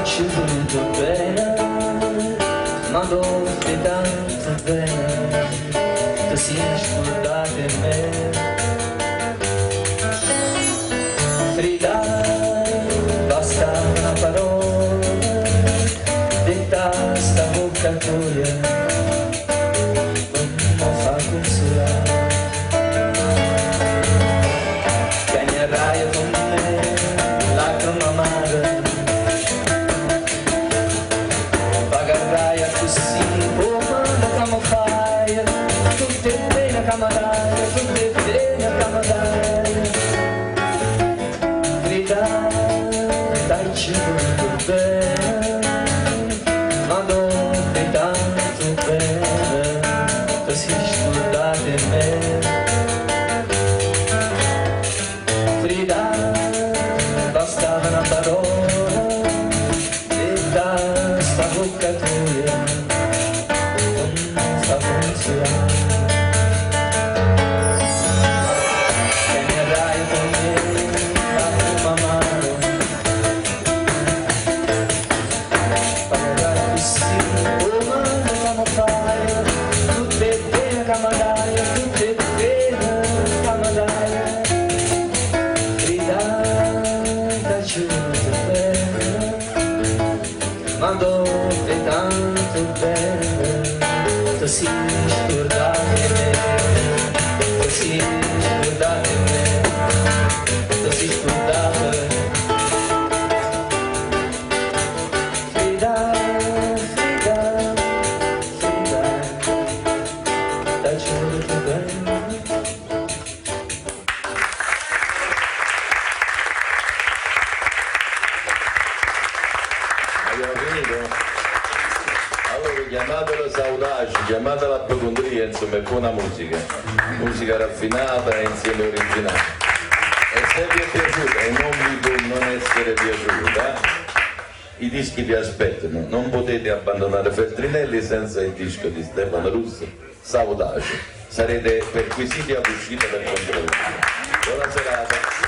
ci ho voluto bene, ma dopo tanto bene, ti sei scordata di me. Frida, basta una parola, detta sta bocca tua, non mi fa consolare. Cagnerai con me, lacrime amare, pagherai così, come da come fai, tutte bene come dai, tutte bene come dai. Frida, dai ci voluto bene, ma dopo tanto bene, ti sei scordata di me. Frida, bastava una parola, detta sta bocca tua, non fa funzionare. Cagnerai con me, lacrime amare, pagherai così, come fai, tutte bene come dai, tutte bene come dai. Ci ho voluto bene, ma dopo tanto bene, ti sei scordata di me, ti sei scordata di me, ti sei scordata. Frida, Frida, Frida, dai ci ho voluto bene. Allora chiamatela Saudade, chiamatela Apocondria, insomma è buona musica, musica raffinata e insieme originale. E se vi è piaciuta e non vi può non essere piaciuta, i dischi vi aspettano, non potete abbandonare Feltrinelli senza il disco di Stefano Russo, Saudade, sarete perquisiti all'uscita del controllo. Buona serata.